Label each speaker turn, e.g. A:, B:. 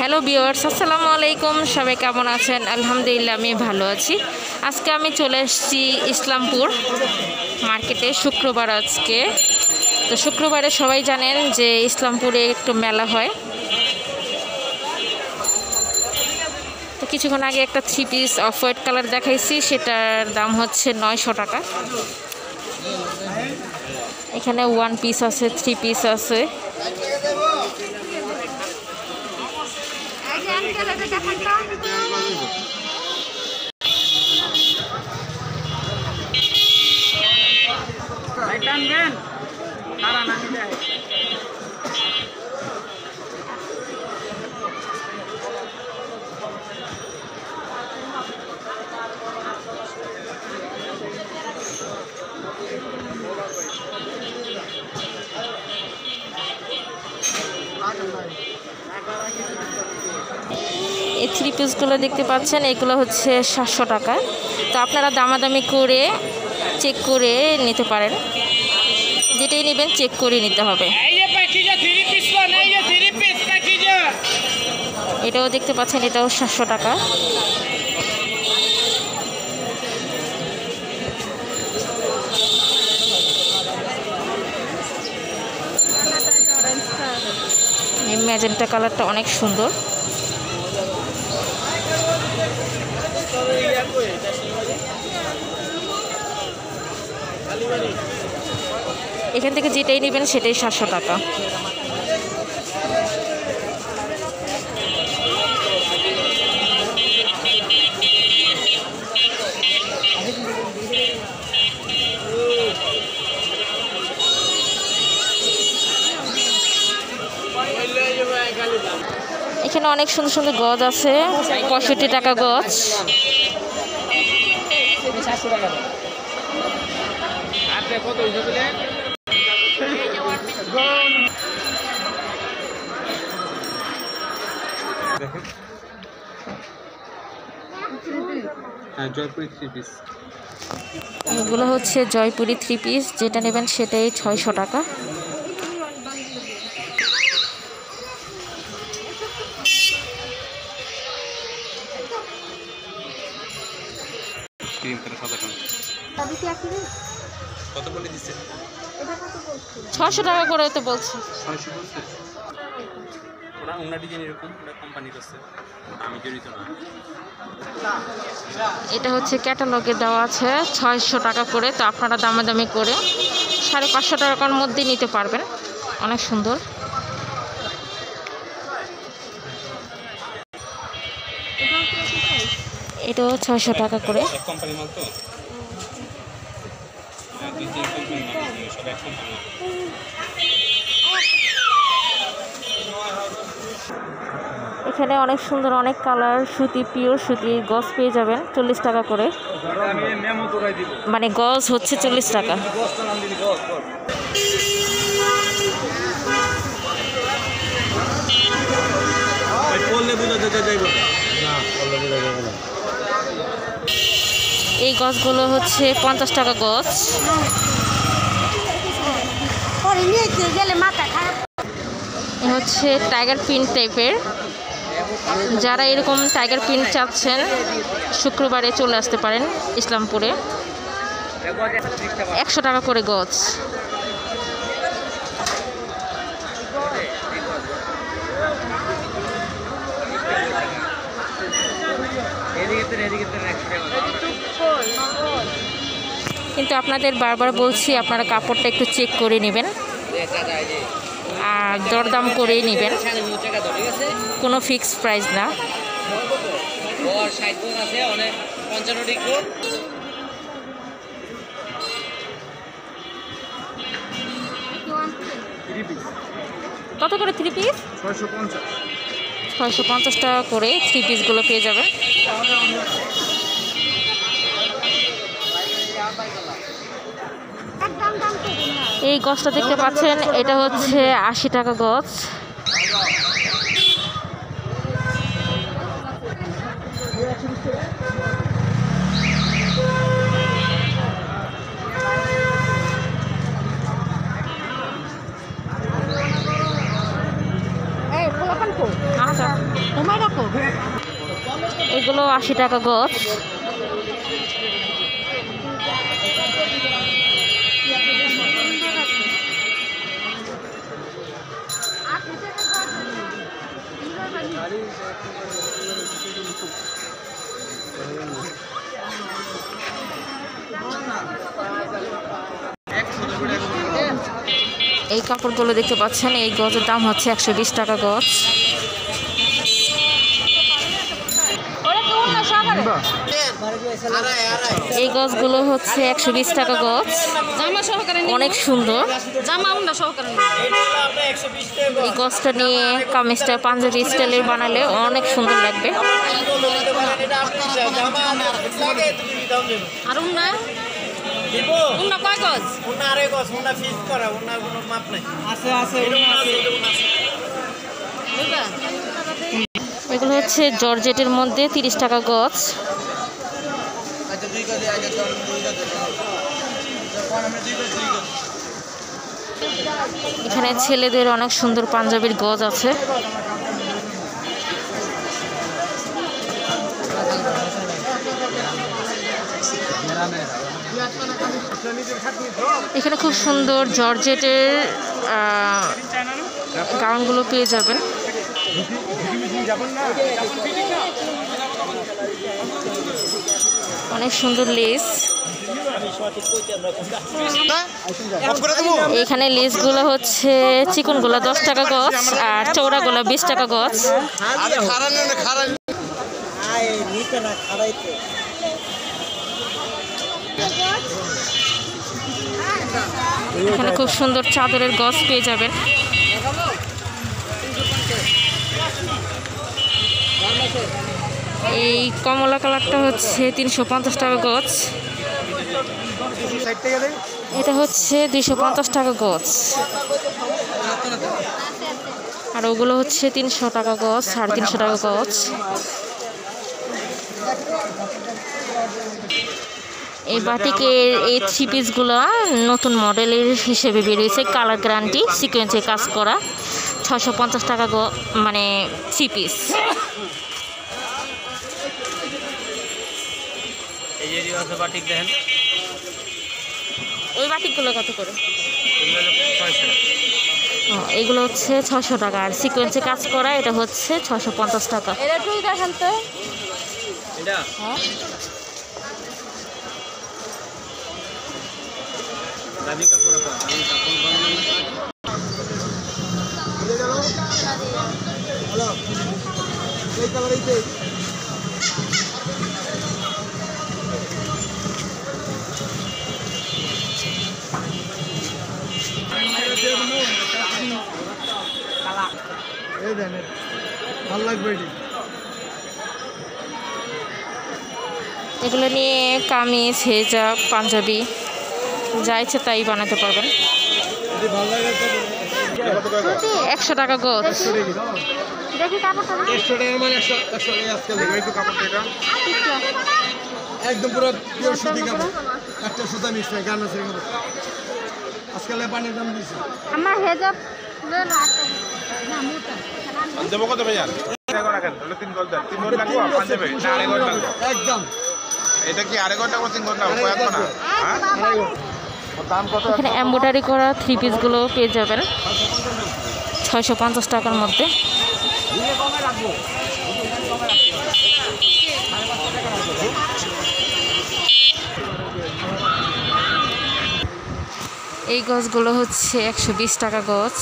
A: Hello viewers, আসসালামু আলাইকুম। সবাই কেমন আছেন? আলহামদুলিল্লাহ, আমি ভালো আছি। আজকে আমি চলে এসেছি ইসলামপুর মার্কেটে। শুক্রবার আজকে, তো শুক্রবারে সবাই জানেন যে ইসলামপুরে একটু মেলা হয়। তো কিছুক্ষণ আগে একটা 3 পিস অফ হোয়াইট কালার দেখাইছি, সেটার দাম হচ্ছে 900 টাকা। এখানে 1 পিস আছে, 3 পিস আছে। এই 3 পিসগুলো দেখতে পাচ্ছেন, এগুলো হচ্ছে 700 টাকা। তো আপনারা দামাদামি করে চেক করে নিতে পারেন, যেটাই নেবেন চেক করে নিতে হবে। এটাও দেখতে পাচ্ছেন, এটাও 700 টাকা। এই ম্যাজেন্টা কালারটা অনেক সুন্দর। এখান থেকে যেটাই নেবেন সেটাই 700 টাকা। এখানে অনেক সুন্দর সুন্দর গজ আছে, 65 টাকা গজ। এগুলো হচ্ছে জয়পুরি 3 পিস, যেটা নেবেন সেটাই 600 টাকা।
B: কত বলে দিচ্ছে?
A: 600 টাকা করে তো বলছি।
B: 600 বলছে। ওরা ওনা ডিজাইন এরকম, ওটা কোম্পানি করছে, আমি জড়িত না।
A: এটা হচ্ছে ক্যাটালগে দেওয়া আছে 600 টাকা করে। তো আপনারা দামাদামি করে 550 টাকার মধ্যে নিতে পারবেন। অনেক সুন্দর। এটাও 600 টাকা করে।
B: এক কোম্পানি মাল তো, দুই তিন কোম্পানি মাল, সব এক কোম্পানি।
A: এখানে অনেক সুন্দর অনেক কালার সুতি, পিওর সুতির গজ পেয়ে যাবেন 40 টাকা করে। মানে গজ হচ্ছে 40 টাকা। এই গজগুলো হচ্ছে 50 টাকা গজ। এ হচ্ছে টাইগার প্রিন্ট টাইপের। যারা এরকম টাইগার প্রিন্ট চাচ্ছেন, শুক্রবারে চলে আসতে পারেন ইসলামপুরে। 100 টাকা করে গজ। কিন্তু আপনাদের বারবার বলছি, আপনারা কাপড়টা একটু চেক করে নেবেন আর দরদাম করেই নেবেন, কোনো ফিক্সড প্রাইস না। কত করে 3 পিস? 650 টাকা করে 3 পিসগুলো পেয়ে যাবেন। এই গজটা দেখতে পাচ্ছেন, এটা হচ্ছে 80 টাকা গজ। এগুলো 80 টাকা গজ। এই কাপড়গুলো দেখতে পাচ্ছেন, এই গজের দাম হচ্ছে 120 টাকা গজ। এই গজগুলো হচ্ছে 120 টাকা গজ, অনেক সুন্দর। এই গজটা নিয়ে কামিজটা পাঞ্জাবি স্টাইলের বানালে অনেক সুন্দর লাগবে। আর এগুলো হচ্ছে জর্জেটের মধ্যে 30 টাকা গজ। এখানে ছেলেদের অনেক সুন্দর পাঞ্জাবির গজ আছে। এখানে খুব সুন্দর জর্জেটের গাউনগুলো পেয়ে যাবেন। অনেক সুন্দর লেস। এখানে লেসগুলো হচ্ছে চিকনগুলো 10 টাকা গজ আর চৌড়াগুলো 20 টাকা গজ। এখানে খুব সুন্দর চাদরের গজ পেয়ে যাবেন। এই কমলা কালারটা হচ্ছে 350 টাকা গজ। এটা হচ্ছে 250 টাকা গজ। আর ওগুলো হচ্ছে 300 টাকা গজ, 350 টাকা গজ। এই বাটিকের এই 3 পিসগুলো নতুন মডেলের হিসেবে বেরিয়েছে, কালার গ্যারান্টি, সিকোয়েন্সে কাজ করা। 650 টাকা মানে 3 পিস। ওই বাটিকগুলো কত করে? এগুলো হচ্ছে 600 টাকা আর সিকোয়েন্সে কাজ করা এটা হচ্ছে 650 টাকা। এটা তুই দেখান তো। এটা দাবি কাপড় আছে, দাবি কাপড় বানানো। হ্যালো এই কালারইতে এই দেন ভালো লাগবে। এগুলো নিয়ে কামিজ, হিজাব, পাঞ্জাবি যা ইচ্ছে তাই বানাতে পারবেন। 100 টাকা গজ। দেখি কাপড়টা 100 টাকা মানে 100 টাকা আজকাল দেখো একটু কাপড়টা এটা একদম পুরো পিওর সুতি কাপড়, একটা সুতা মিক্স হয় গার্মেন্টসের কাপড়। আজকাল পানির দাম দিছে। আমার হিজাব না মোটা দেবো কত ভাইয়া? টাকা রাখেন তাহলে 3 গজ দেন। 3 গজ লাগবে পাঞ্জাবি না 2.5 গজ লাগবে একদম। এটা কি 2.5 গজ না 3 গজ না কয় না? হ্যাঁ দাম কত? এখানে এমব্রয়ডারি করা 3 পিসগুলো পেয়ে যাবেন 650 টাকার মধ্যে। এই গজগুলো হচ্ছে 120 টাকা গজ।